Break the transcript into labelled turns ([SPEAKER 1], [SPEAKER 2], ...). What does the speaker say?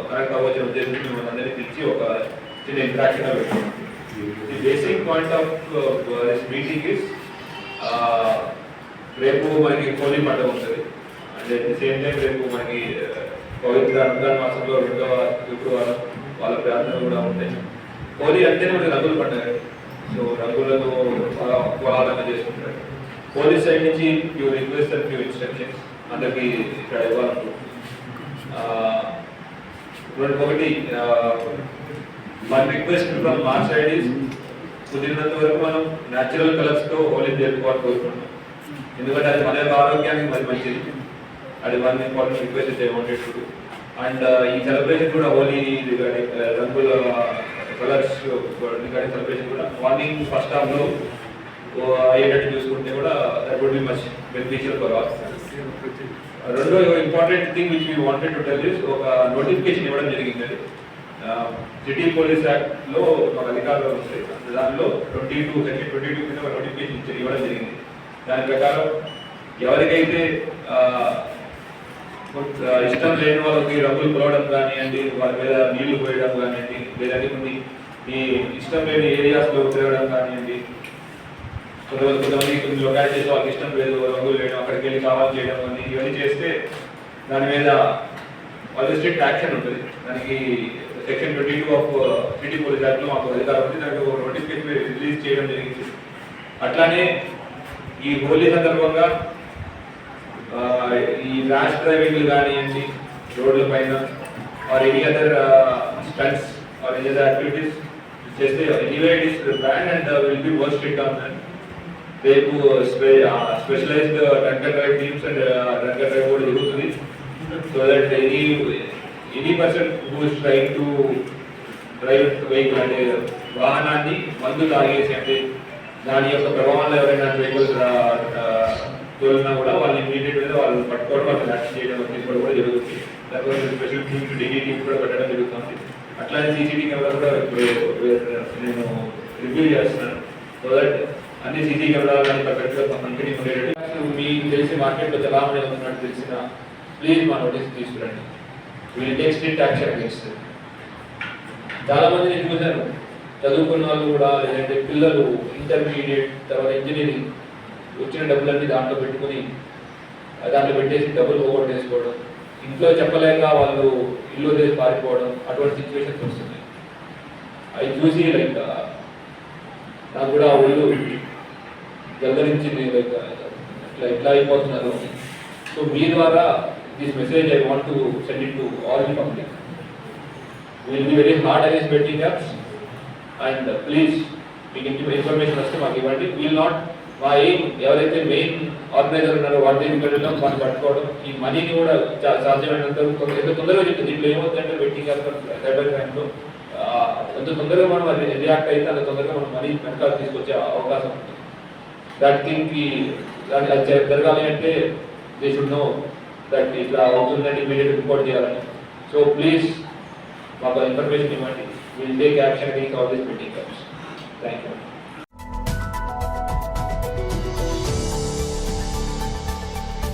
[SPEAKER 1] Connect అవ్వచ్చు ఉద్దేశంతో మిమ్మల్ని అందరినీ పిలిచి ఒక చిన్న ఇంటరాక్షన్ పెట్టాం. The basic point of this meeting is రేపు మనకి హోలీ పండుగ ఉంటుంది. And at the same time రేపు మనకి పవిత్ర రంజాన్ మాసంలో 2వ శుక్రవారం వాళ్ళ ప్రార్థనలు కూడా ఉంటాయి. హోలీ అంటేనే మనకి రంగుల పండుగ. సో రంగులతో కోలాహలంగా చేసుకుంటారు. పోలీస్ సైడ్ నుంచి few request and few instructions అందరికీ ఇక్కడ ఇవ్వాలనుకుంటున్నాం. ఒకటి మన రిక్వెస్ట్ ఫ్రమ్ మా సైడ్ ఈజ్ కుదిరినంత వరకు మనం న్యాచురల్ కలర్స్తో హోలీ జరుపుకోవాలని కోరుకుంటున్నాం. ఎందుకంటే అది మన యొక్క ఆరోగ్యానికి మరి మంచిది. అది one important request I wanted to do. And ఈ సెలబ్రేషన్ కూడా హోలీ రంగుల కలర్స్ రిగార్డింగ్ సెలబ్రేషన్ కూడా మార్నింగ్ ఫస్ట్ హాఫ్లో అయ్యేటట్టు చూసుకుంటే కూడా that would be much beneficial for all. రెండో important thing which we wanted to tell is ఒక నోటిఫికేషన్ ఇవ్వడం జరిగింది. సిటీ పోలీస్ యాక్ట్లో ఒక అధికారులు వస్తాయి. దానిలో సెక్షన్ 22 కింద ఒక నోటిఫికేషన్ ఇవ్వడం జరిగింది. దాని ప్రకారం ఎవరికైతే ఇష్టం లేని వాళ్ళకి రంగులు పొలవడం కానివ్వండి, వాళ్ళ మీద నీళ్లు పోయడం కానివ్వండి, లేదంటే కొన్ని ఈ ఇష్టం లేని ఏరియాస్లో తిరగడం కానివ్వండి, కొంతమంది కొన్ని లొకాలిటీస్ వాళ్ళకి ఇష్టం లేదు రంగులు వేయడం, అక్కడికి వెళ్ళి కావాలి చేయడం అని ఇవన్నీ చేస్తే దాని మీద వాళ్ళు స్ట్రిక్ట్ యాక్షన్ ఉంటుంది. దానికి సెక్షన్ 22 ఆఫ్ సిటీ పోలీస్ యాక్ట్లో మాకు అధికారం ఉంది. దాంట్లో నోటిఫికేషన్ రిలీజ్ చేయడం జరిగింది. అట్లానే ఈ హోలీ సందర్భంగా ఈ ర్యాష్ డ్రైవింగ్లు కానివ్వండి రోడ్ల పైన or any other stunts or any other activities చేస్తే anyway it is ban and will be more strict on that. రేపు specialised drunk and drive teams and drunk and drive కూడా జరుగుతుంది. So that any person who is trying to drive vehicle అంటే వాహనాన్ని మందు తాగేసి అంటే దాని యొక్క ప్రభావంలో ఎవరైనా వెహికల్స్ తోలినా కూడా వాళ్ళని ఇమీడియట్గా వాళ్ళు పట్టుకోవడం, వాళ్ళని యాక్షన్ చేయడం తీసుకోవడం కూడా జరుగుతుంది. దానివల్ల స్పెషల్ టీమ్ డీడీ టీమ్ కూడా పెట్టడం జరుగుతుంది. అట్లానే సీసీటీవీ కెమెరా కూడా నేను రివ్యూ చేస్తున్నాను. సో దట్ అన్ని సీసీ కెమెరాలు కానీ పర్ఫెక్ట్గా కంపెనీ ఉండేటట్టు మీకు తెలిసి మార్కెట్లో చలామణి అవుతున్నట్టు తెలిసిన ప్లీజ్ మా నోటీస్ తీసుకురండి. వీళ్ళు టేక్ స్ట్రిక్ట్ యాక్షన్ అగేన్స్ట్. చాలా మంది నేను చూశాను చదువుకున్న వాళ్ళు కూడా, లేదంటే పిల్లలు ఇంటర్మీడియట్ తర్వాత ఇంజనీరింగ్ వచ్చిన డబ్బులన్నీ దాంట్లో పెట్టుకుని దాంట్లో పెట్టేసి డబ్బులు పోగొట్టేసుకోవడం, ఇంట్లో చెప్పలేక వాళ్ళు ఇల్లు వదిలేసి పారిపోవడం, అటువంటి సిచ్యువేషన్స్ వస్తున్నాయి. అవి చూసి లైక్ నాకు కూడా ఒళ్ళు జల్దరించింది. లైక్ ఇట్లా అయిపోతున్నారు. సో మీ ద్వారా this message I want to send it to all the public. Will be very hard against betting apps and please మీకు ఇన్ఫర్మేషన్ వస్తే మాకు ఇవ్వండి. విల్ నాట్ మా ఏం ఎవరైతే మెయిన్ ఆర్గనైజర్ ఉన్నారో వాటి వెళ్ళడం, మనం పట్టుకోవడం, ఈ మనీని కూడా సాధ్యమైనంత ఎంత తొందరగా చెప్తుంది. దీంట్లో ఏమవుతుందంటే బెట్టింగ్ సైబర్ క్రైమ్లో ఎంత తొందరగా మనం అది రియాక్ట్ అయితే అంత తొందరగా మనం మనీ వెనకాల తీసుకొచ్చే అవకాశం ఉంటుంది. దట్ థింగ్కి అది జరగాలి అంటే దే షుడ్ నో దట్ ఇట్లా అవుతుందని ఇమీడియట్ రిపోర్ట్ చేయాలని. సో ప్లీజ్ మాకు ఇన్ఫర్మేషన్ ఇవ్వండి. Will take action against all this betting apps. Thank you.